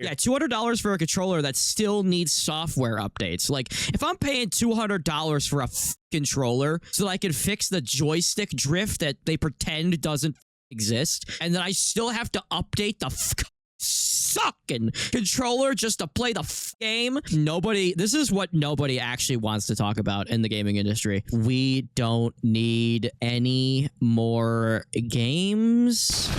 Yeah, $200 for a controller that still needs software updates. Like, if I'm paying $200 for a controller so that I can fix the joystick drift that they pretend doesn't exist, and then I still have to update the sucking controller just to play the game. This is what nobody actually wants to talk about in the gaming industry. We don't need any more games.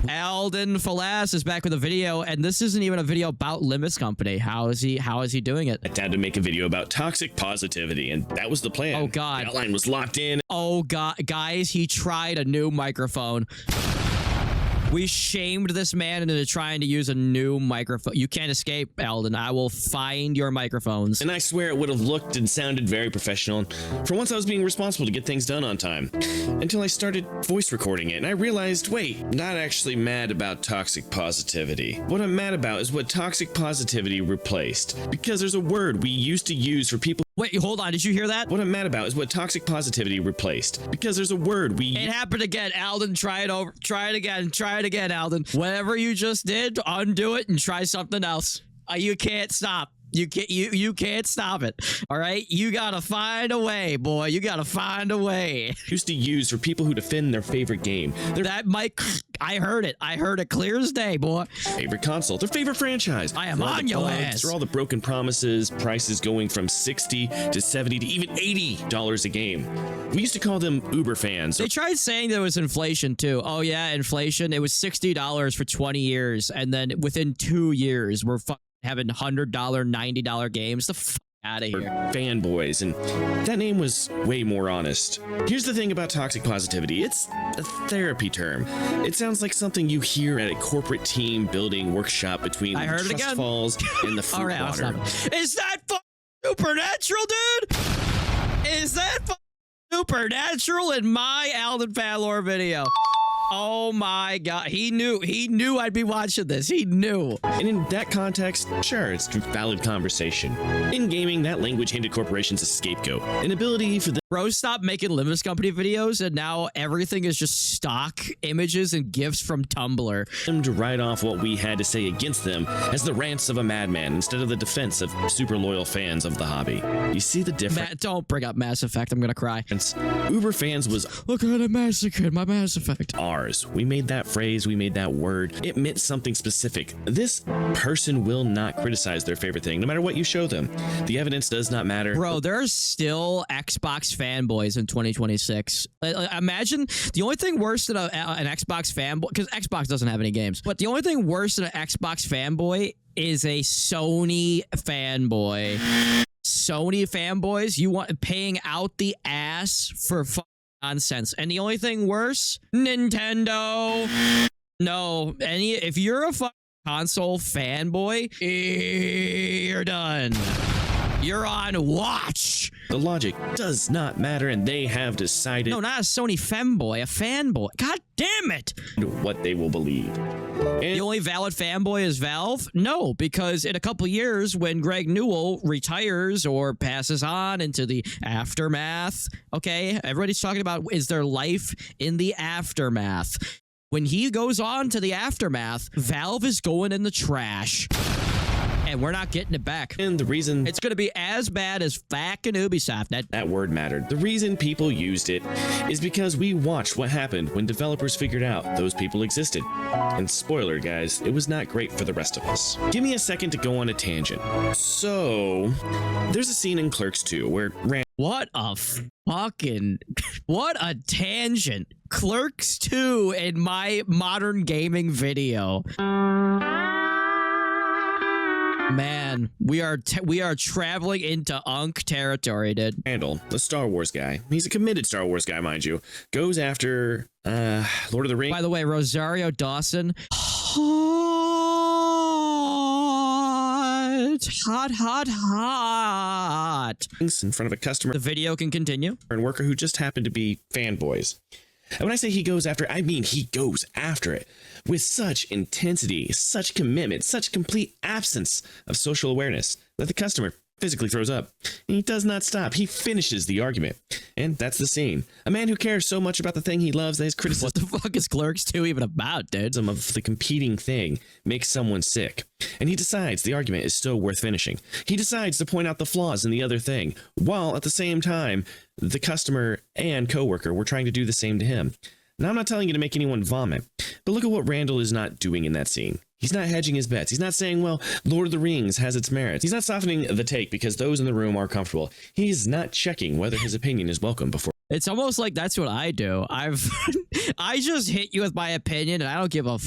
Alden Falas is back with a video, and this isn't even a video about Limbus Company. How is he doing it? I had to make a video about toxic positivity, and that was the plan. Oh god. The outline was locked in. Oh god, guys, he tried a new microphone. We shamed this man into trying to use a new microphone. You can't escape, Alden. I will find your microphones. And I swear it would have looked and sounded very professional. For once I was being responsible to get things done on time. Until I started voice recording it, and I realized, wait, not actually mad about toxic positivity. What I'm mad about is what toxic positivity replaced. Because there's a word we used to use for people. Wait, hold on. Did you hear that? What I'm mad about is what toxic positivity replaced. Because there's a word we... It happened again. Alden, try it over. Try it again. Try it again, Alden. Whatever you just did, undo it and try something else. You can't stop. You can't stop it. All right? You gotta find a way, boy. You gotta find a way. Used to use for people who defend their favorite game. That mic, I heard it. I heard it clear as day, boy. Favorite console. Their favorite franchise. I am on your ass. For all the broken promises, prices going from $60 to $70 to even $80 a game. We used to call them Uber fans. They tried saying there was inflation, too. Oh, yeah, inflation. It was $60 for 20 years. And then within 2 years, we're having $100, $90 games. The f out of here. Fanboys, and that name was way more honest. Here's the thing about toxic positivity. It's a therapy term. It sounds like something you hear at a corporate team building workshop between the Trust Falls and the Fruit Water. Is that supernatural, dude? Is that supernatural in my Alden Fanlore video? Oh my god, he knew I'd be watching this. He knew. And in that context, sure, it's a valid conversation. In gaming, that language handed corporations a scapegoat, an ability for them. Bro, stop making Limbus Company videos, and now everything is just stock images and GIFs from Tumblr. To write off what we had to say against them as the rants of a madman instead of the defense of super loyal fans of the hobby. You see the difference? Don't bring up Mass Effect, I'm gonna cry. Uber fans was, look at a massacre, my Mass Effect. We made that phrase, we made that word. It meant something specific. This person will not criticize their favorite thing, no matter what you show them. The evidence does not matter. Bro, there's still Xbox fanboys in 2026. Imagine the only thing worse than an Xbox fanboy, because Xbox doesn't have any games, but the only thing worse than an Xbox fanboy is a Sony fanboy. Sony fanboys, you want paying out the ass for nonsense. And the only thing worse, Nintendo. No, if you're a console fanboy, you're done. You're on watch. The logic does not matter, and they have decided. No, not a Sony fanboy, a fanboy. God damn it. What they will believe. The only valid fanboy is Valve? No, because in a couple years, when Greg Newell retires or passes on into the aftermath, okay, everybody's talking about is there life in the aftermath. When he goes on to the aftermath, Valve is going in the trash. And we're not getting it back. And the reason it's going to be as bad as fucking Ubisoft. That word mattered. The reason people used it is because we watched what happened when developers figured out those people existed. And spoiler, guys, it was not great for the rest of us. Give me a second to go on a tangent. So, there's a scene in Clerks 2 where what a tangent. Clerks 2 in my modern gaming video. Man, we are traveling into Unk territory, dude. Randall, the Star Wars guy, he's a committed Star Wars guy, mind you, goes after Lord of the Rings. By the way, Rosario Dawson, hot. In front of a customer. The video can continue. And worker who just happened to be fanboys. And when I say he goes after it, I mean he goes after it with such intensity, such commitment, such complete absence of social awareness that the customer physically throws up. He does not stop. He finishes the argument. And that's the scene. A man who cares so much about the thing he loves that his criticism What the fuck is Clerks 2 even about, dude? of the competing thing makes someone sick. And he decides the argument is still worth finishing. He decides to point out the flaws in the other thing, while at the same time, the customer and coworker were trying to do the same to him. Now, I'm not telling you to make anyone vomit, but look at what Randall is not doing in that scene. He's not hedging his bets. He's not saying, well, Lord of the Rings has its merits. He's not softening the take because those in the room are comfortable. He's not checking whether his opinion is welcome before. It's almost like that's what I do. I just hit you with my opinion, and I don't give a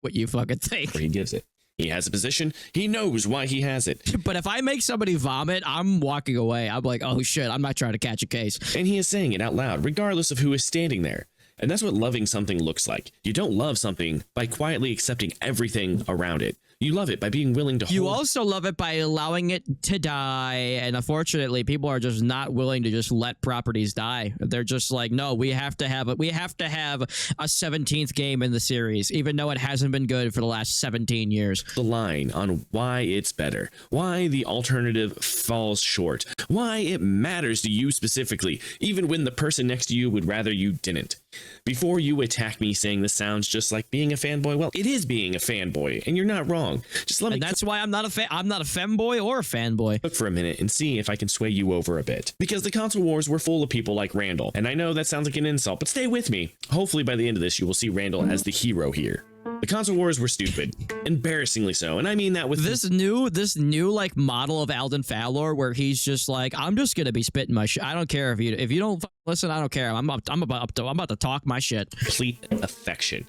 what you fucking think. He gives it. He has a position. He knows why he has it. But if I make somebody vomit, I'm walking away. I'm like, oh shit, I'm not trying to catch a case. And he is saying it out loud, regardless of who is standing there. And that's what loving something looks like. You don't love something by quietly accepting everything around it. You love it by being willing to hold. You also love it by allowing it to die. And unfortunately, people are just not willing to just let properties die. They're just like, no, we have to have a 17th game in the series, even though it hasn't been good for the last 17 years. The line on why it's better, why the alternative falls short, why it matters to you specifically, even when the person next to you would rather you didn't. Before you attack me saying this sounds just like being a fanboy, well, it is being a fanboy, and you're not wrong. Just let me. And that's why I'm not a femboy or a fanboy. Look for a minute and see if I can sway you over a bit. Because the console wars were full of people like Randall, and I know that sounds like an insult, but stay with me. Hopefully by the end of this, you will see Randall as the hero here. The console wars were stupid, embarrassingly so, and I mean that with this new like model of Alden Fowler, where he's just like, I'm just gonna be spitting my shit. I don't care if you don't listen. I don't care. I'm about to talk my shit. Complete affection.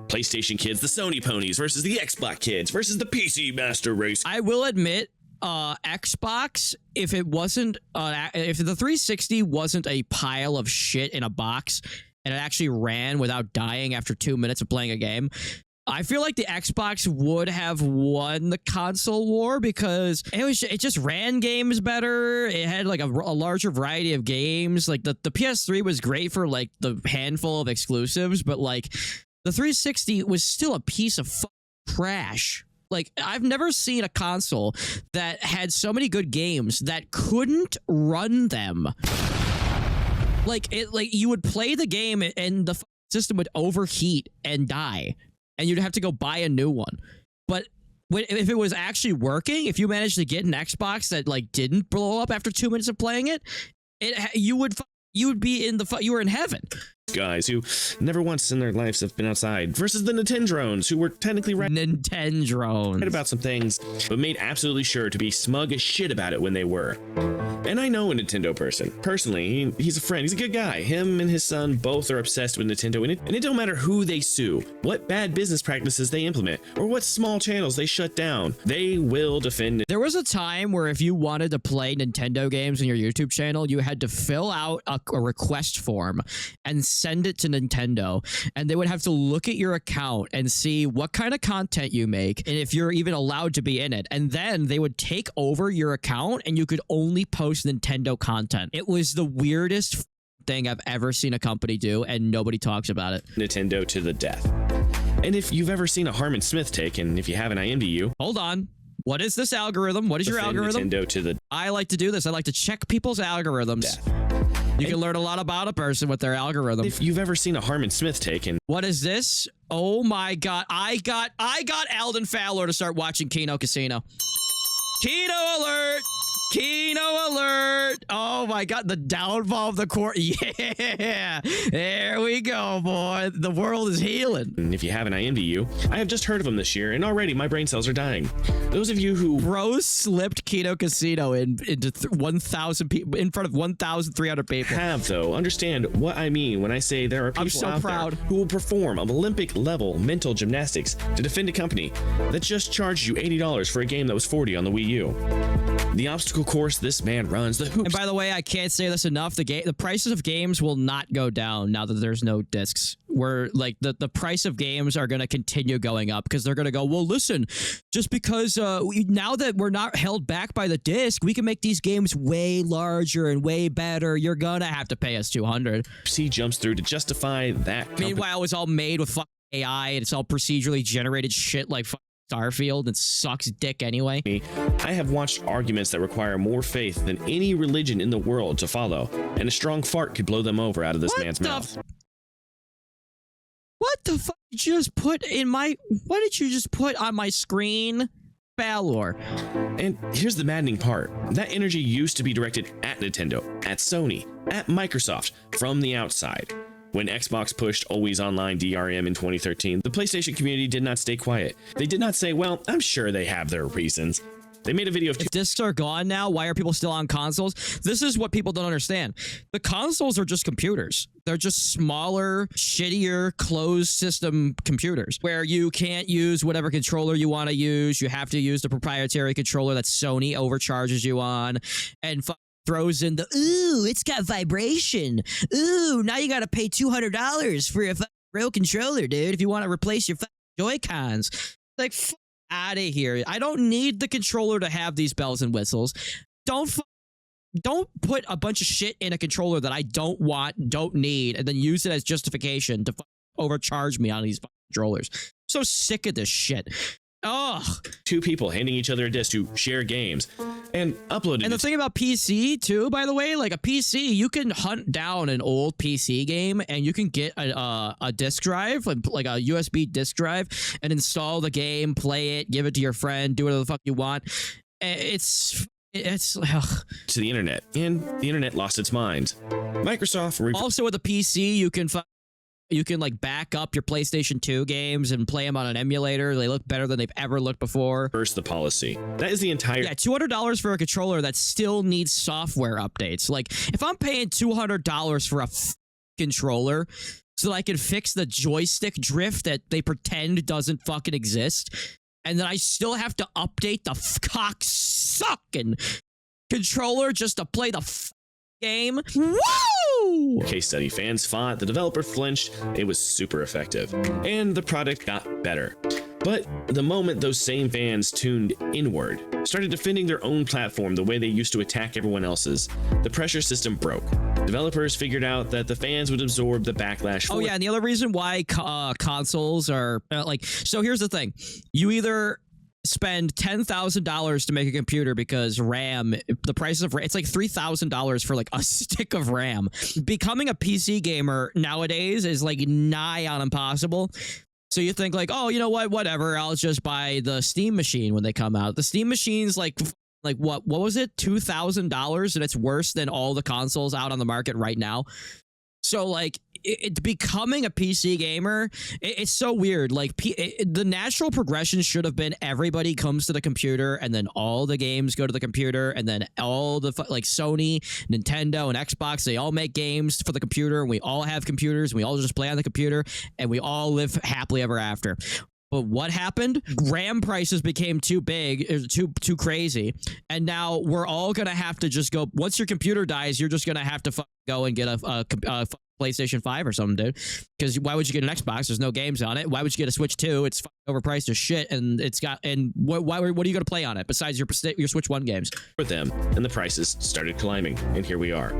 PlayStation kids, the Sony ponies versus the Xbox kids versus the PC master race. I will admit, Xbox, if it wasn't, if the 360 wasn't a pile of shit in a box and it actually ran without dying after 2 minutes of playing a game, I feel like the Xbox would have won the console war because it just ran games better. It had like a larger variety of games. Like the PS3 was great for like the handful of exclusives, but like the 360 was still a piece of trash. Like, I've never seen a console that had so many good games that couldn't run them. Like you would play the game and the system would overheat and die, and you'd have to go buy a new one. But if it was actually working, if you managed to get an Xbox that like didn't blow up after 2 minutes of playing it, you would be in you were in heaven. Guys who never once in their lives have been outside versus the Nintendrones who were technically right about some things, but made absolutely sure to be smug as shit about it when they were. And I know a Nintendo person. Personally, he's a friend. He's a good guy. Him and his son both are obsessed with Nintendo, and it don't matter who they sue, what bad business practices they implement, or what small channels they shut down. They will defend it. There was a time where if you wanted to play Nintendo games on your YouTube channel, you had to fill out a request form and send it to Nintendo, and they would have to look at your account and see what kind of content you make and if you're even allowed to be in it. And then they would take over your account and you could only post Nintendo content. It was the weirdest thing I've ever seen a company do, and nobody talks about it. Nintendo to the death. And if you've ever seen a Harmon Smith take, and if you haven't, I envy you. Hold on. What is this algorithm? What is your algorithm? Nintendo to the... I like to do this. I like to check people's algorithms. Death. You can learn a lot about a person with their algorithm. If you've ever seen a Harmon Smith take, and what is this? Oh my god! I got Alden Fowler to start watching Kino Casino. Kino alert! Kino alert! Oh my god, the downfall of the court. Yeah, there we go, boy. The world is healing. And if you haven't, I envy you. I have just heard of him this year, and already my brain cells are dying. Those of you who... Bro slipped Kino Casino into 1,000 people, in front of 1,300 people. Have, though, understand what I mean when I say there are people out there who will perform Olympic-level mental gymnastics to defend a company that just charged you $80 for a game that was $40 on the Wii U. The obstacle course this man runs, the hoops. And by the way, I can't say this enough, the prices of games will not go down now that there's no discs. We're like the price of games are going to continue going up because they're going to go, well, listen, just because now that we're not held back by the disc, we can make these games way larger and way better. You're going to have to pay us $200. He jumps through to justify that. Meanwhile, it's all made with AI and it's all procedurally generated shit like Starfield and sucks dick anyway. I have watched arguments that require more faith than any religion in the world to follow, and a strong fart could blow them over out of this man's mouth. What the fuck did you just put in my... What did you just put on my screen? Balor. And here's the maddening part. That energy used to be directed at Nintendo, at Sony, at Microsoft, from the outside. When Xbox pushed always online DRM in 2013, the PlayStation community did not stay quiet. They did not say, well, I'm sure they have their reasons. They made a video of... If discs are gone now, why are people still on consoles? This is what people don't understand. The consoles are just computers. They're just smaller, shittier, closed system computers where you can't use whatever controller you want to use. You have to use the proprietary controller that Sony overcharges you on and throws in the, ooh, it's got vibration. Ooh, now you got to pay $200 for a real controller, dude, if you want to replace your Joy-Cons. Like, out of here. I don't need the controller to have these bells and whistles. Don't put a bunch of shit in a controller that I don't want, don't need, and then use it as justification to overcharge me on these controllers. So sick of this shit. Ugh. Two people handing each other a disc to share games and upload it. And the thing about PC too, by the way, like a PC, you can hunt down an old PC game and you can get a disk drive, like a USB disk drive, and install the game, play it, give it to your friend, do whatever the fuck you want. It's ugh. To the internet, and the internet lost its mind. Microsoft also with a PC, you can like back up your PlayStation 2 games and play them on an emulator. They look better than they've ever looked before. Reverse the policy. That is the entire... Yeah, $200 for a controller that still needs software updates. Like, if I'm paying $200 for a controller so that I can fix the joystick drift that they pretend doesn't fucking exist, and then I still have to update the cocksucking controller just to play the game. Woo! Case study. Fans fought, the developer flinched, it was super effective, and the product got better. But the moment those same fans tuned inward, started defending their own platform the way they used to attack everyone else's, the pressure system broke. Developers figured out that the fans would absorb the backlash. Oh yeah, and the other reason why consoles are so here's the thing. You either spend $10,000 to make a computer because RAM, the price of RAM, it's like $3,000 for like a stick of RAM. Becoming a PC gamer nowadays is like nigh on impossible. So you think like, oh, you know what, whatever, I'll just buy the Steam machine when they come out. The Steam machine's like what was it, $2,000, and it's worse than all the consoles out on the market right now. So like becoming a PC gamer, it's so weird. Like the natural progression should have been everybody comes to the computer and then all the games go to the computer, and then all the like Sony, Nintendo, and Xbox, they all make games for the computer, and we all have computers and we all just play on the computer and we all live happily ever after. But what happened? RAM prices became too big, too crazy, and now we're all gonna have to just go. Once your computer dies, you're just gonna have to go and get a PlayStation 5 or something, dude. Because why would you get an Xbox? There's no games on it. Why would you get a Switch 2? It's overpriced as shit, and it's got what are you gonna play on it besides your Switch 1 games? For them, and the prices started climbing, and here we are.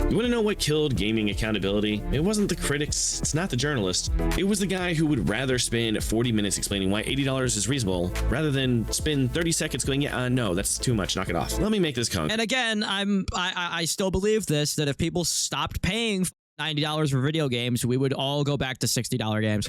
You want to know what killed gaming accountability? It wasn't the critics, it's not the journalists. It was the guy who would rather spend 40 minutes explaining why $80 is reasonable rather than spend 30 seconds going, yeah, no, that's too much, knock it off. Let me make this count. And again, I still believe this, that if people stopped paying $90 for video games, we would all go back to $60 games.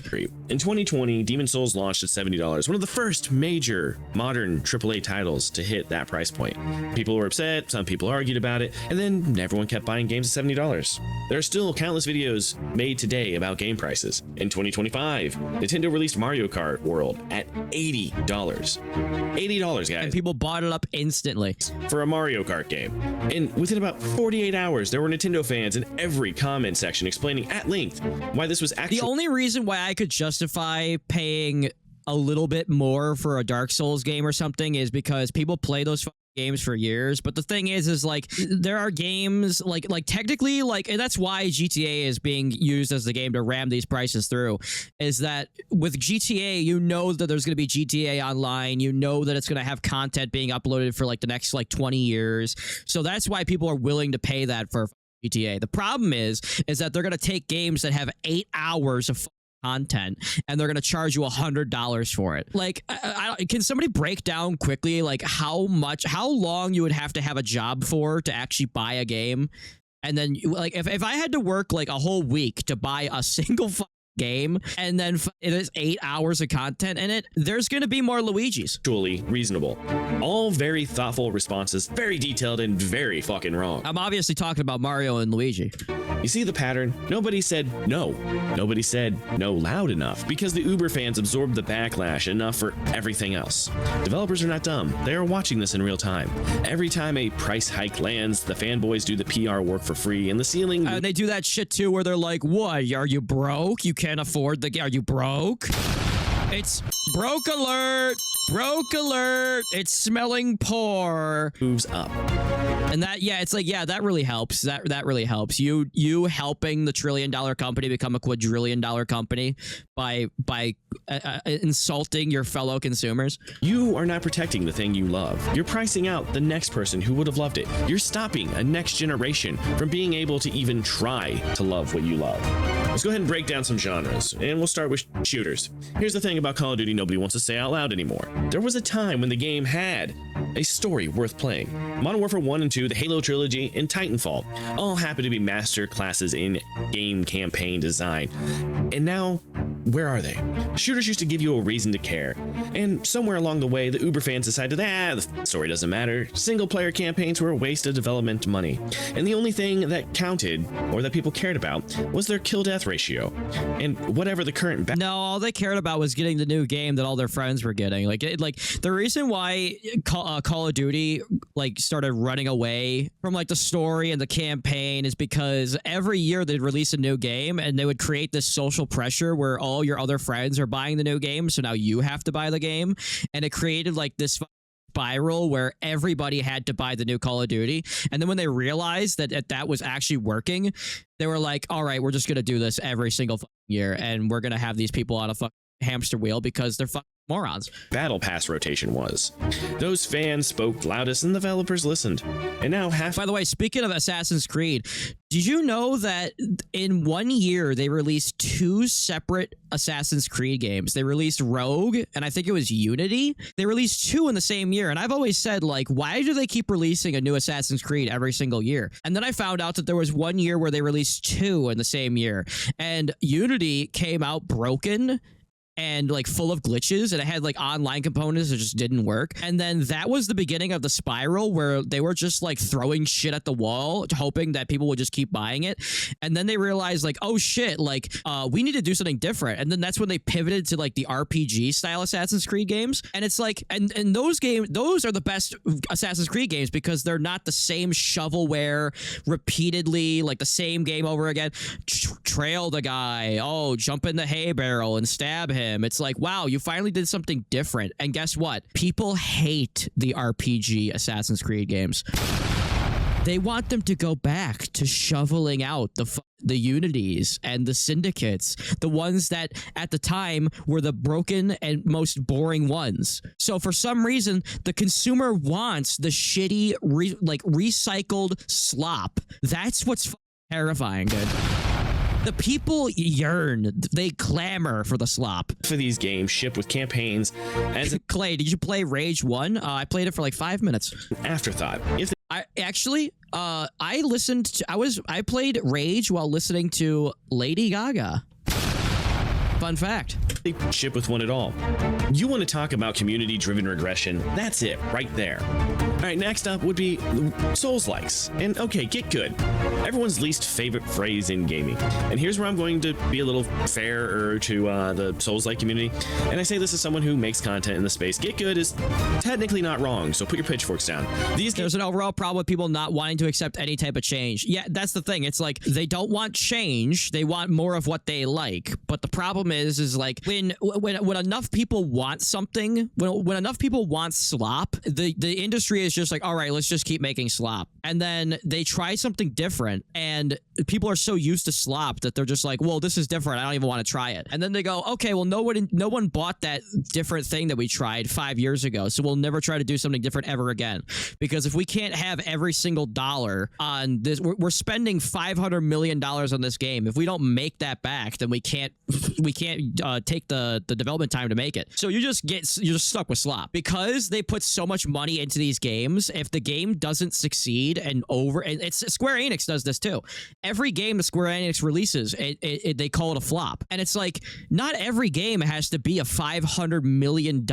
In 2020, Demon's Souls launched at $70, one of the first major modern AAA titles to hit that price point. People were upset, some people argued about it, and then everyone kept buying games at $70. There are still countless videos made today about game prices. In 2025, Nintendo released Mario Kart World at $80. $80, guys. And people bought it up instantly. For a Mario Kart game. And within about 48 hours, there were Nintendo fans in every comment section explaining at length why this was actually... The only reason why I could justify paying a little bit more for a Dark Souls game or something is because people play those games for years. But the thing is like there are games like technically, like, and that's why GTA is being used as the game to ram these prices through, is that with GTA, you know that there's going to be GTA Online, you know that it's going to have content being uploaded for like the next like 20 years. So that's why people are willing to pay that for GTA. The problem is that they're going to take games that have 8 hours of content, and they're gonna charge you $100 for it. Like, can somebody break down quickly like how long you would have to have a job for to actually buy a game? And then, like, if I had to work like a whole week to buy a single game, and then it is 8 hours of content in it, there's gonna be more Luigis. Actually reasonable. All very thoughtful responses, very detailed and very fucking wrong. I'm obviously talking about Mario and Luigi. You see the pattern? Nobody said no. Nobody said no loud enough because the Uber fans absorbed the backlash enough for everything else. Developers are not dumb. They are watching this in real time. Every time a price hike lands, the fanboys do the PR work for free, and the ceiling... And they do that shit too where they're like, what, are you broke? You can't afford the game? Are you broke? It's broke alert! Broke alert! It's smelling poor. Moves up. And that, yeah, it's like, yeah, that really helps. That really helps. You helping the $1 trillion company become a $quadrillion company by insulting your fellow consumers. You are not protecting the thing you love. You're pricing out the next person who would have loved it. You're stopping a next generation from being able to even try to love what you love. Let's go ahead and break down some genres, and we'll start with shooters. Here's the thing about Call of Duty nobody wants to say out loud anymore. There was a time when the game had a story worth playing. Modern Warfare 1 and 2, the Halo trilogy, and Titanfall all happen to be master classes in game campaign design. And now, where are they? Shooters used to give you a reason to care, and somewhere along the way, the Uber fans decided, the story doesn't matter. Single-player campaigns were a waste of development money, and the only thing that counted, or that people cared about, was their kill-death ratio. And whatever the current... No, all they cared about was getting the new game that all their friends were getting. Like the reason why Call of Duty like started running away from like the story and the campaign is because every year they'd release a new game and they would create this social pressure where all your other friends are buying the new game, so now you have to buy the game, and it created like this spiral where everybody had to buy the new Call of Duty. And then when they realized that was actually working, they were like, all right, we're just gonna do this every single year, and we're gonna have these people on a hamster wheel because they're morons. Battle Pass rotation was. Those fans spoke loudest and the developers listened. And now By the way, speaking of Assassin's Creed, did you know that in 1 year they released 2 separate Assassin's Creed games? They released Rogue and I think it was Unity. They released 2 in the same year, and I've always said, like, why do they keep releasing a new Assassin's Creed every single year? And then I found out that there was 1 year where they released 2 in the same year, and Unity came out broken and like full of glitches, and it had like online components that just didn't work. And then that was the beginning of the spiral where they were just like throwing shit at the wall hoping that people would just keep buying it. And then they realized like, oh shit, like we need to do something different. And then that's when they pivoted to like the RPG style Assassin's Creed games. And it's like, and those are the best Assassin's Creed games because they're not the same shovelware repeatedly, like the same game over again. Trail the guy, oh, jump in the hay barrel and stab him. It's like, wow, you finally did something different. And guess what? People hate the RPG Assassin's Creed games. They want them to go back to shoveling out the Unities and the Syndicates, the ones that at the time were the broken and most boring ones. So for some reason, the consumer wants the shitty, recycled slop. That's what's terrifying, dude. The people yearn. They clamor for the slop. For these games shipped with campaigns as Clay, did you play Rage 1? I played it for like 5 minutes. an afterthought. If I played Rage while listening to Lady Gaga. Fun fact. they ship with one at all. You want to talk about community-driven regression? That's it, right there. All right, next up would be Souls-likes. And okay, get good. Everyone's least favorite phrase in gaming. And here's where I'm going to be a little fairer to the Souls-like community. And I say this as someone who makes content in the space. Get good is technically not wrong, so put your pitchforks down. There's an overall problem with people not wanting to accept any type of change. Yeah, that's the thing. It's like they don't want change. They want more of what they like. But the problem is like when enough people want something, when enough people want slop, the industry is just like, all right, let's just keep making slop. And then they try something different, and people are so used to slop that they're just like, well, this is different, I don't even want to try it. And then they go, okay, well, no one bought that different thing that we tried 5 years ago, so we'll never try to do something different ever again. Because if we can't have every single dollar on this, we're spending $500 million on this game. If we don't make that back, then we can't take the development time to make it. So you're just stuck with slop because they put so much money into these games. If the game doesn't succeed and it's Square Enix does this too. Every game that Square Enix releases, they call it a flop. And it's like, not every game has to be a $500 million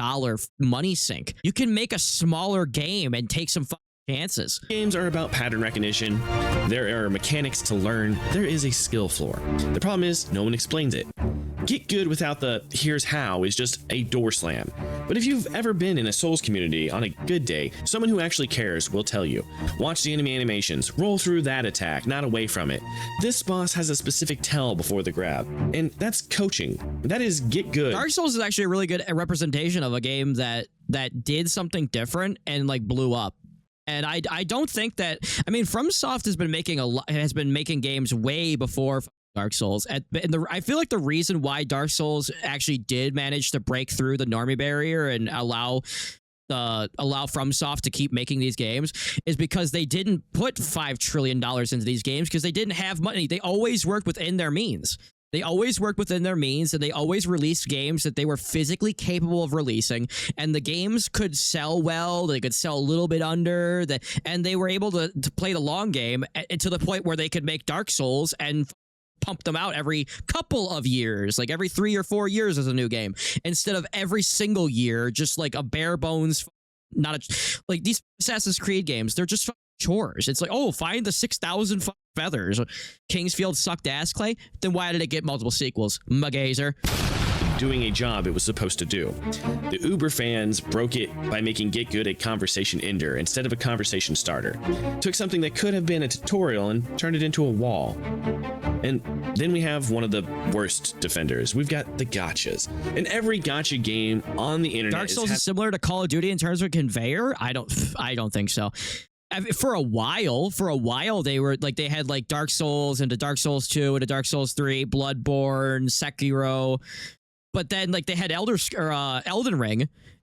money sink. You can make a smaller game and take some chances. Games are about pattern recognition. There are mechanics to learn. There is a skill floor. The problem is no one explains it. Get good without the here's how is just a door slam. But if you've ever been in a Souls community on a good day, someone who actually cares will tell you. Watch the enemy animations, roll through that attack, not away from it. This boss has a specific tell before the grab, and that's coaching. That is get good. Dark Souls is actually a really good representation of a game that did something different and like blew up. And I don't think that, I mean, FromSoft has been making games way before Dark Souls. And I feel like the reason why Dark Souls actually did manage to break through the normie barrier and allow FromSoft to keep making these games is because they didn't put $5 trillion into these games because they didn't have money. They always worked within their means. They always worked within their means, and they always released games that they were physically capable of releasing, and the games could sell well, they could sell a little bit under, and they were able to play the long game to the point where they could make Dark Souls and pump them out every couple of years, like every 3 or 4 years as a new game, instead of every single year, just like a bare bones, like these Assassin's Creed games, they're just chores. It's like, oh, find the 6,000 feathers. Kingsfield sucked ass, Clay. Then why did it get multiple sequels? Magazer. Doing a job it was supposed to do. The Uber fans broke it by making Get Good a conversation ender instead of a conversation starter. Took something that could have been a tutorial and turned it into a wall. And then we have one of the worst defenders. We've got the gachas. In every gacha game on the internet, Dark Souls is similar to Call of Duty in terms of conveyor. I don't think so. For a while, they were like, they had like Dark Souls into Dark Souls 2 into Dark Souls 3, Bloodborne, Sekiro, but then like they had Elden Ring,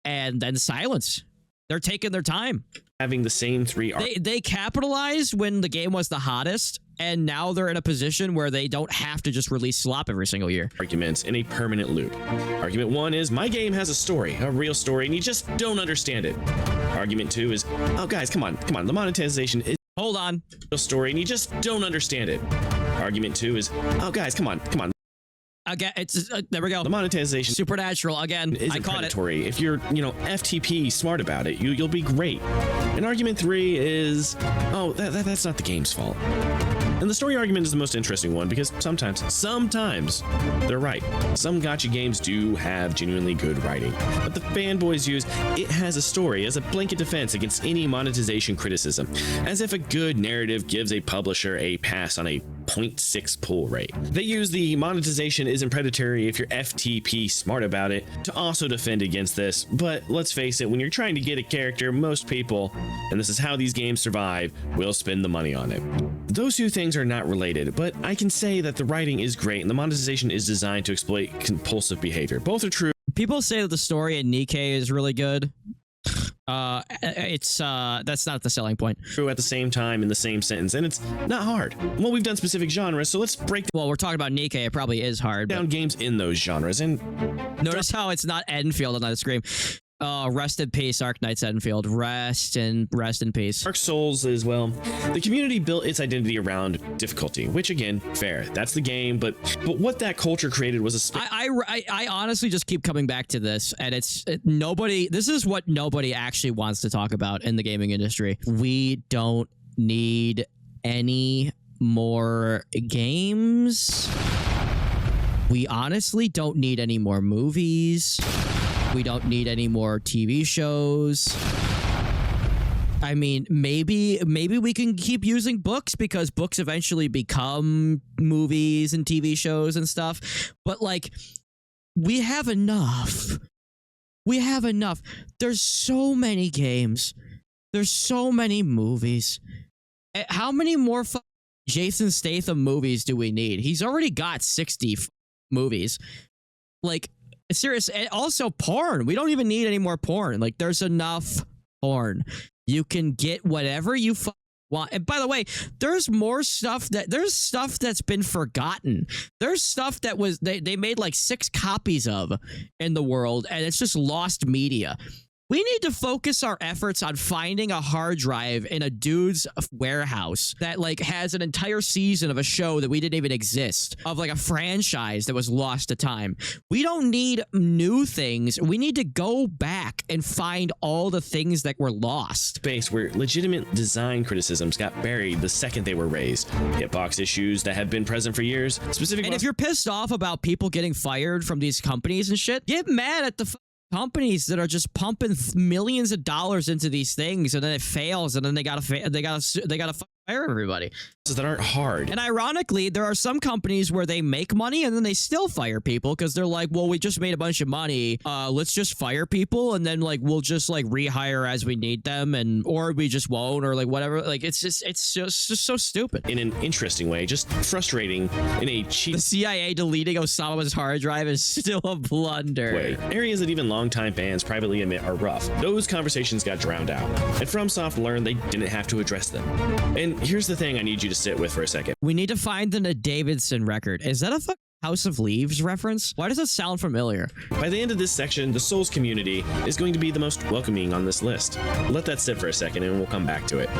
and then Silence. They're taking their time. Having the same three. They capitalized when the game was the hottest, and now they're in a position where they don't have to just release slop every single year. Arguments in a permanent loop. Argument 1 is, my game has a story, a real story, and you just don't understand it. Argument 2 is, oh guys, come on, the monetization is hold on, a real story, and you just don't understand it. Argument 2 is, oh guys, come on. Again, it's there we go. The monetization Supernatural again. I caught predatory. If you're, FTP smart about it, you'll be great. And argument 3 is, oh, that's not the game's fault. And the story argument is the most interesting one because sometimes they're right. Some gacha games do have genuinely good writing, but the fanboys use it has a story as a blanket defense against any monetization criticism, as if a good narrative gives a publisher a pass on a 0.6 pull rate. They use the monetization isn't predatory if you're FTP smart about it to also defend against this, but let's face it, when you're trying to get a character, most people, and this is how these games survive, will spend the money on it. Those two things are not related, but I can say that the writing is great and the monetization is designed to exploit compulsive behavior. Both are true. People say that the story in Nikkei is really good. That's not the selling point. True at the same time in the same sentence, and it's not hard. Well, we've done specific genres, so let's break. Well, we're talking about Nikkei. It probably is hard. Down games in those genres, and notice how it's not Enfield on the screen. Rest in peace, Ark Knights Enfield. Rest in peace. Dark Souls as well. The community built its identity around difficulty, which again, fair. That's the game, but what that culture created was a. I honestly just keep coming back to this, and nobody. This is what nobody actually wants to talk about in the gaming industry. We don't need any more games. We honestly don't need any more movies. We don't need any more TV shows. I mean, maybe we can keep using books because books eventually become movies and TV shows and stuff. But like, we have enough. We have enough. There's so many games. There's so many movies. How many more Jason Statham movies do we need? He's already got 60 movies. Like, serious. And also porn. We don't even need any more porn. Like, there's enough porn. You can get whatever you want. And by the way, there's more stuff there's stuff that's been forgotten. There's stuff that was they made like 6 copies of in the world, and it's just lost media. We need to focus our efforts on finding a hard drive in a dude's warehouse that like has an entire season of a show that we didn't even exist, of like a franchise that was lost to time. We don't need new things. We need to go back and find all the things that were lost. Space where legitimate design criticisms got buried the second they were raised. Hitbox issues that have been present for years. And if you're pissed off about people getting fired from these companies and shit, get mad at the companies that are just pumping millions of dollars into these things, and then it fails, and then they gotta fire everybody. That aren't hard. And ironically, there are some companies where they make money and then they still fire people because they're like, well, we just made a bunch of money. Let's just fire people, and then like we'll just like rehire as we need them, and or we just won't, or like whatever. Like it's just so stupid. In an interesting way, just frustrating in a cheap. The CIA deleting Osama's hard drive is still a blunder. Way. Areas that even longtime fans privately admit are rough. Those conversations got drowned out, and FromSoft learned they didn't have to address them. And here's the thing I need you to sit with for a second. We need to find the Davidson record. Is that a House of Leaves reference? Why does it sound familiar? By the end of this section, the Souls community is going to be the most welcoming on this list. Let that sit for a second and we'll come back to it.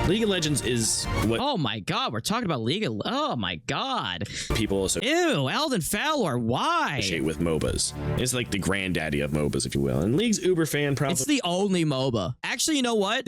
League of Legends is what... Oh my god, we're talking about League of... Oh my god. People associate... Ew, Elden Fowler, why? ...with MOBAs. It's like the granddaddy of MOBAs, if you will. And League's uber fan problem... It's the only MOBA. Actually, you know what?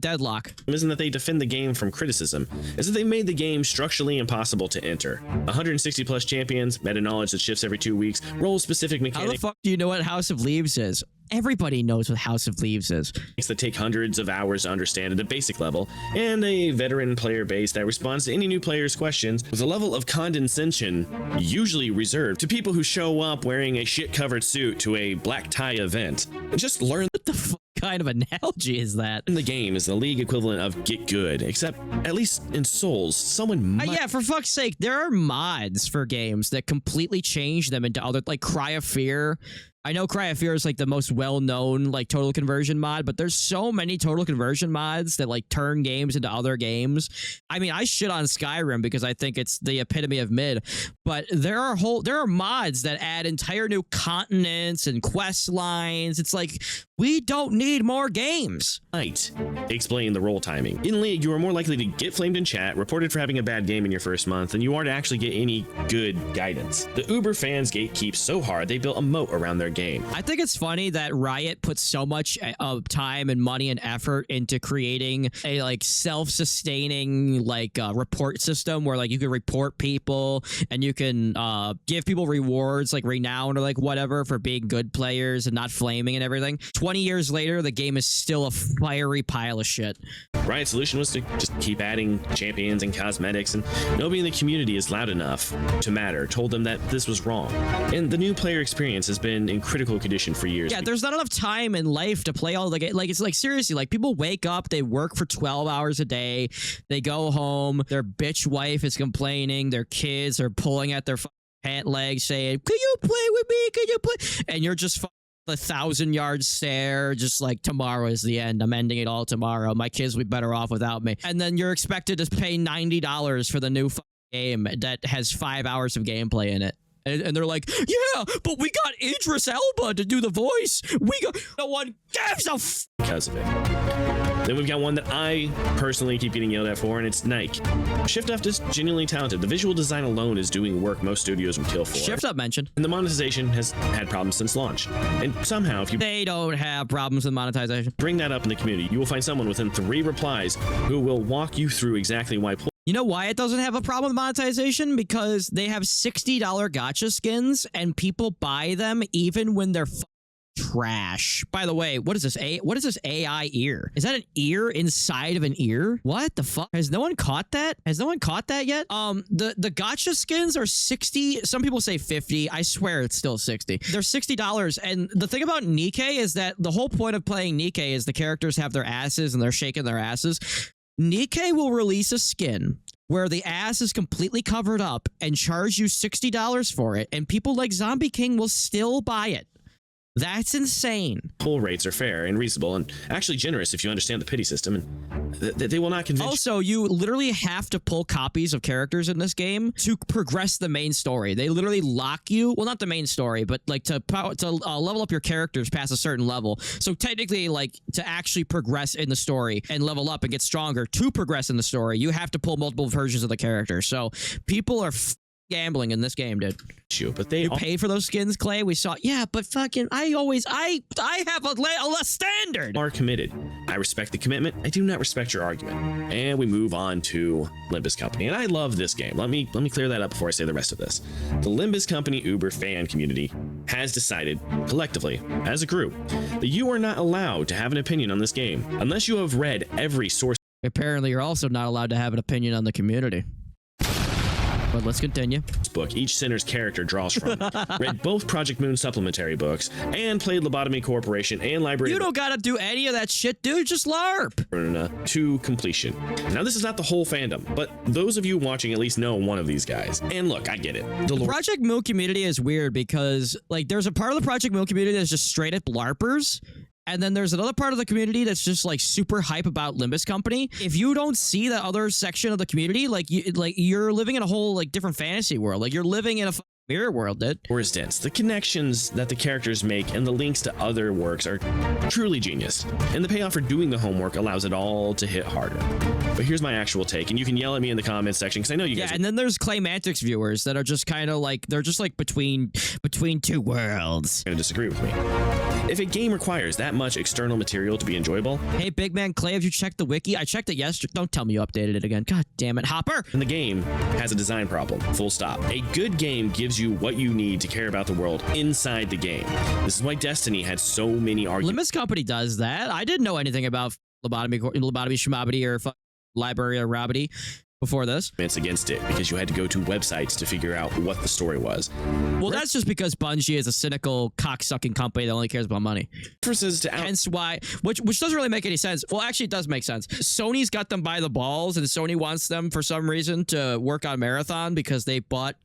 Deadlock. ...isn't that they defend the game from criticism. Is that they made the game structurally impossible to enter. 160 plus champions, meta knowledge that shifts every 2 weeks, role-specific mechanics... How the fuck do you know what House of Leaves is? Everybody knows what House of Leaves is. ...that take hundreds of hours to understand at a basic level, and a veteran player base that responds to any new player's questions with a level of condescension usually reserved to people who show up wearing a shit-covered suit to a black tie event. Just learn... What the fuck kind of analogy is that? The game is the League equivalent of Get Good, except at least in Souls, someone might... yeah, for fuck's sake, there are mods for games that completely change them into other... Like Cry of Fear... I know Cry of Fear is like the most well-known like total conversion mod, but there's so many total conversion mods that like turn games into other games. I mean, I shit on Skyrim because I think it's the epitome of mid, but there are mods that add entire new continents and quest lines. It's like, we don't need more games. Might explain the roll timing. In League, you are more likely to get flamed in chat, reported for having a bad game in your first month, than you are to actually get any good guidance. The Uber fans gatekeep so hard they built a moat around their game. I think it's funny that Riot put so much time and money and effort into creating a like self-sustaining like report system where like you can report people and you can give people rewards like renown or like whatever for being good players and not flaming and everything. 20 years later, the game is still a fiery pile of shit. Riot's solution was to just keep adding champions and cosmetics, and nobody in the community is loud enough to matter told them that this was wrong. And the new player experience has been in critical condition for years. Yeah, there's not enough time in life to play all the games. Like, it's like, seriously, like people wake up, they work for 12 hours a day, they go home, their bitch wife is complaining, their kids are pulling at their pant legs saying, can you play with me? Can you play? And you're just 1,000-yard stare, just like, tomorrow is the end. I'm ending it all tomorrow. My kids will be better off without me. And then you're expected to pay $90 for the new game that has 5 hours of gameplay in it. And they're like, yeah, but we got Idris Elba to do the voice. No one gives a because of it. Then we've got one that I personally keep getting yelled at for, and it's Nike. Shift Up is genuinely talented. The visual design alone is doing work most studios would kill for. Shift Up mentioned. And the monetization has had problems since launch. And somehow, if you... They don't have problems with monetization. Bring that up in the community, you will find someone within 3 replies who will walk you through exactly why... You know why it doesn't have a problem with monetization? Because they have $60 gacha skins and people buy them even when they're trash. By the way, what is this? What is this AI ear? Is that an ear inside of an ear? What the fuck? Has no one caught that? Has no one caught that yet? The gacha skins are 60. Some people say 50. I swear it's still 60. They're $60. And the thing about Nikkei is that the whole point of playing Nikkei is the characters have their asses and they're shaking their asses. Nikkei will release a skin where the ass is completely covered up and charge you $60 for it, and people like Zombie King will still buy it. That's insane. Pull rates are fair and reasonable and actually generous if you understand the pity system, and they will not convince Also, you literally have to pull copies of characters in this game to progress the main story. They literally lock you, well, not the main story, but like to level up your characters past a certain level. So technically, like to actually progress in the story and level up and get stronger to progress in the story, you have to pull multiple versions of the character. So people are gambling in this game, dude. But they pay for those skins, Clay. We saw, yeah, but fucking, I have a standard. Are committed. I respect the commitment. I do not respect your argument. And we move on to Limbus Company. And I love this game. Let me clear that up before I say the rest of this. The Limbus Company Uber fan community has decided collectively as a group that you are not allowed to have an opinion on this game unless you have read every source. Apparently, you're also not allowed to have an opinion on the community. But let's continue. Book each sinner's character draws from, read both Project Moon supplementary books, and played Lobotomy Corporation and Library. You don't gotta do any of that shit, dude. Just LARP. To completion. Now, this is not the whole fandom, but those of you watching at least know one of these guys. And look, I get it. The Project Moon community is weird because, like, there's a part of the Project Moon community that's just straight up LARPers. And then there's another part of the community that's just like super hype about Limbus Company. If you don't see that other section of the community, you're living in a whole like different fantasy world. Like you're living in a mirror world, dude. Or is dense. The connections that the characters make and the links to other works are truly genius. And the payoff for doing the homework allows it all to hit harder. But here's my actual take, and you can yell at me in the comments section because I know you guys. Yeah, and then there's CLAYMANTICS viewers that are just kind of like, they're just like between two worlds. Going to disagree with me. If a game requires that much external material to be enjoyable. Hey, Big Man Clay, have you checked the wiki? I checked it yesterday. Don't tell me you updated it again. God damn it, Hopper. And the game has a design problem. Full stop. A good game gives you what you need to care about the world inside the game. This is why Destiny had so many arguments. Limbus Company does that. I didn't know anything about lobotomy schmabity or library or Robity before this. Against it because you had to go to websites to figure out what the story was. Well, that's just because Bungie is a cynical cocksucking company that only cares about money. Hence why, which doesn't really make any sense. Well, actually, it does make sense. Sony's got them by the balls, and Sony wants them for some reason to work on Marathon because they bought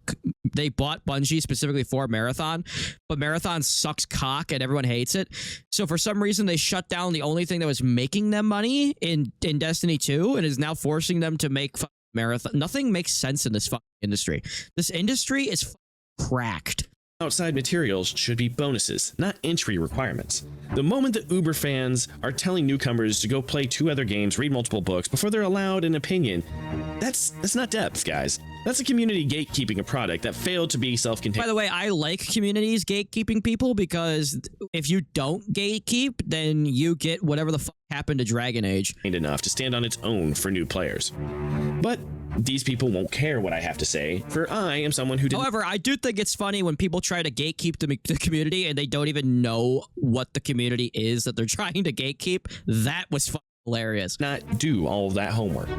Bungie specifically for Marathon, but Marathon sucks cock and everyone hates it. So for some reason, they shut down the only thing that was making them money in Destiny 2 and is now forcing them to make Marathon. Nothing makes sense in this industry. This industry is cracked. Outside materials should be bonuses, not entry requirements. The moment that Uber fans are telling newcomers to go play 2 other games, read multiple books before they're allowed an opinion, that's not depth, guys. That's a community gatekeeping a product that failed to be self-contained. By the way, I like communities gatekeeping people because if you don't gatekeep, then you get whatever the fuck happened to Dragon Age. Enough to stand on its own for new players. But these people won't care what I have to say, for I am someone who didn't. However, I do think it's funny when people try to gatekeep the community and they don't even know what the community is that they're trying to gatekeep. That was fucking hilarious. Not do all of that homework.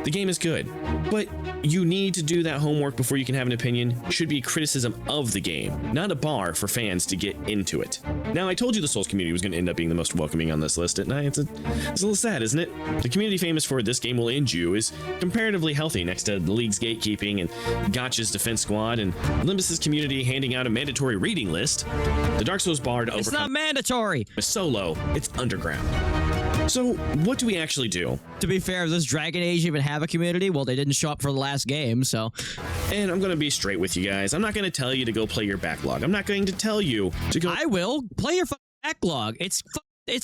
The game is good, but you need to do that homework before you can have an opinion. Should be criticism of the game, not a bar for fans to get into it. Now, I told you the Souls community was going to end up being the most welcoming on this list at night. It's a little sad, isn't it? The community famous for this game will end you is comparatively healthy next to the League's gatekeeping and Gacha's defense squad and Limbus's community handing out a mandatory reading list. The Dark Souls bard It's not mandatory. Is so low, it's underground. So what do we actually do? To be fair, does Dragon Age even have a community? Well, they didn't show up for the last game, so. And I'm going to be straight with you guys. I'm not going to tell you to go play your backlog. I'm not going to tell you to go. I will. Play your backlog. It's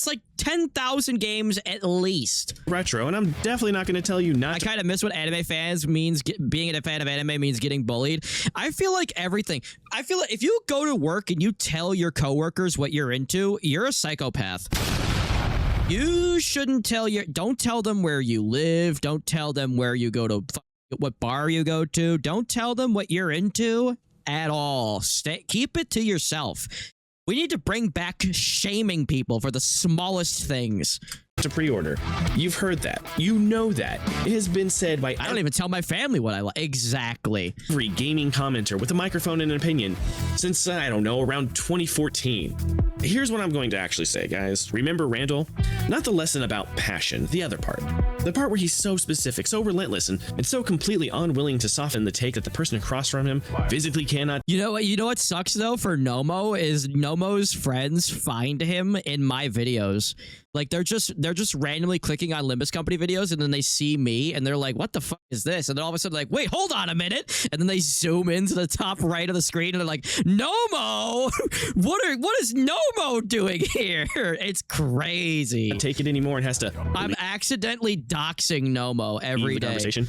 like 10,000 games at least. Retro, and I'm definitely not going to tell you not. I kind of miss what anime fans means. Being a fan of anime means getting bullied. I feel like if you go to work and you tell your coworkers what you're into, you're a psychopath. You shouldn't don't tell them where you live. Don't tell them where you go to, what bar you go to. Don't tell them what you're into at all. Keep it to yourself. We need to bring back shaming people for the smallest things. To pre-order. You've heard that. You know that. It has been said by I don't even tell my family what I like. Exactly. every gaming commenter with a microphone and an opinion since, I don't know, around 2014. Here's what I'm going to actually say, guys. Remember Randall? Not the lesson about passion, the other part. The part where he's so specific, so relentless, and so completely unwilling to soften the take that the person across from him physically cannot. You know what sucks though for Nomo is Nomo's friends find him in my videos. Like they're just randomly clicking on Limbus Company videos and then they see me and they're like, what the fuck is this? And then all of a sudden like, wait, hold on a minute. And then they zoom into the top right of the screen and they're like, Nomo, what is Nomo doing here? It's crazy. Take it anymore and has to. I'm accidentally doxing Nomo every day. Conversation.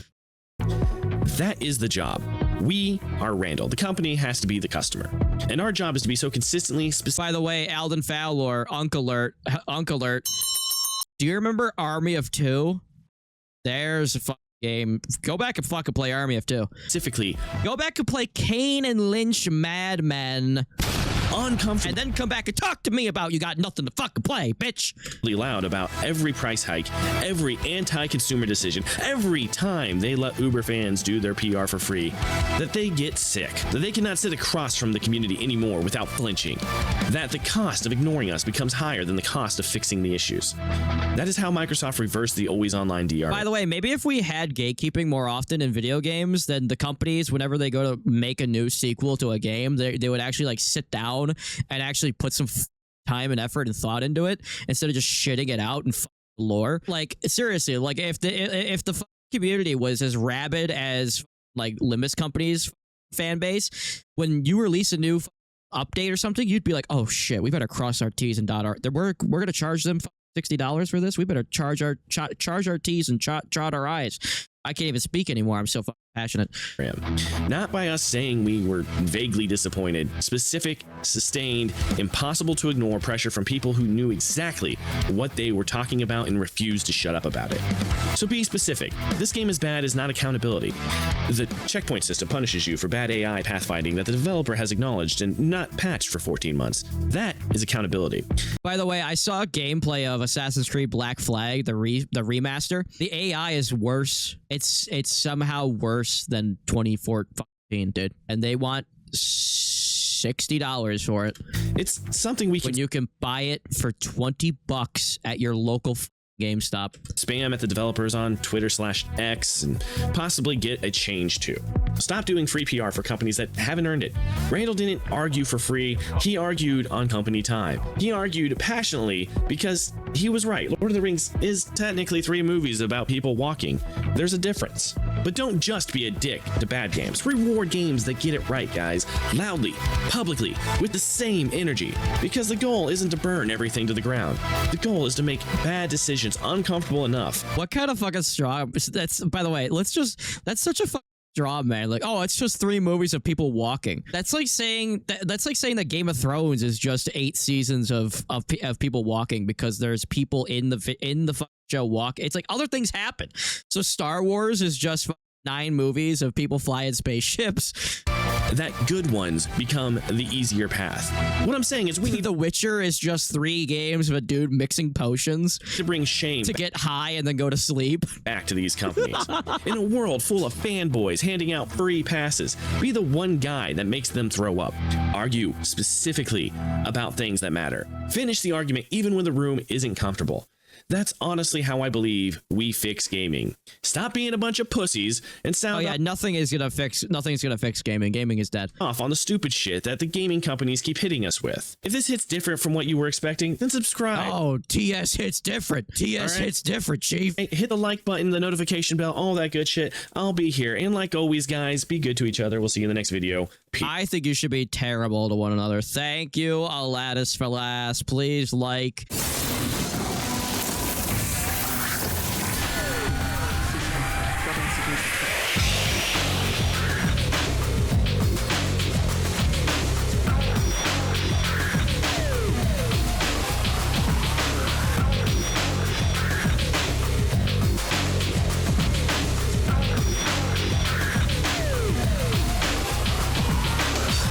That is the job. We are Randall. The company has to be the customer. And our job is to be so consistently specific. By the way, Alden Fowler, Uncle Alert. Do you remember Army of Two? There's a fucking game. Go back and fucking play Army of Two. Specifically, go back and play Kane and Lynch Mad Men. Uncomfortable. And then come back and talk to me about you got nothing to fucking play, bitch. Loud about every price hike, every anti-consumer decision, every time they let Uber fans do their PR for free, that they get sick, that they cannot sit across from the community anymore without flinching, that the cost of ignoring us becomes higher than the cost of fixing the issues. That is how Microsoft reversed the always online DR. By the way, maybe if we had gatekeeping more often in video games, then the companies, whenever they go to make a new sequel to a game, they would actually like sit down and actually put some time and effort and thought into it instead of just shitting it out and lore. Like seriously, like if the community was as rabid as like Limbus Company's fan base, when you release a new update or something, you'd be like, oh shit, we better cross our T's and dot our. We're gonna charge them $60 for this. We better charge our T's and trot our I's. I can't even speak anymore. I'm so passionate. Not by us saying we were vaguely disappointed. Specific, sustained, impossible to ignore pressure from people who knew exactly what they were talking about and refused to shut up about it. So be specific. This game is bad is not accountability. The checkpoint system punishes you for bad AI pathfinding that the developer has acknowledged and not patched for 14 months. That is accountability. By the way, I saw gameplay of Assassin's Creed Black Flag, the remaster. The AI is worse. It's somehow worse than 2014, dude. And they want $60 for it. It's something we can... when you can buy it for $20 at your local GameStop. Spam at the developers on Twitter/X and possibly get a change to. Stop doing free PR for companies that haven't earned it. Randall didn't argue for free. He argued on company time. He argued passionately because he was right. Lord of the Rings is technically 3 movies about people walking. There's a difference. But don't just be a dick to bad games. Reward games that get it right, guys. Loudly, publicly, with the same energy. Because the goal isn't to burn everything to the ground. The goal is to make bad decisions uncomfortable enough. What kind of fucking straw? That's, by the way, that's such a fucking straw, man. Like, oh, it's just 3 movies of people walking. That's like saying that Game of Thrones is just 8 seasons of people walking because there's people in the fucking show walk. It's like other things happen. So Star Wars is just 9 movies of people flying spaceships. That good ones become the easier path. What I'm saying is we need... The Witcher is just 3 games of a dude mixing potions to bring shame to get high and then go to sleep. Back to these companies. In a world full of fanboys handing out free passes, be the one guy that makes them throw up. Argue specifically about things that matter. Finish the argument even when the room isn't comfortable. That's honestly how I believe we fix gaming. Stop being a bunch of pussies and sound... Oh yeah, nothing's gonna fix gaming. Gaming is dead. Off on the stupid shit that the gaming companies keep hitting us with. If this hits different from what you were expecting, then subscribe. Oh, TS hits different. TS hits different, chief. Hey, hit the like button, the notification bell, all that good shit. I'll be here. And like always, guys, be good to each other. We'll see you in the next video. Peace. I think you should be terrible to one another. Thank you, Aladdis for last. Please like...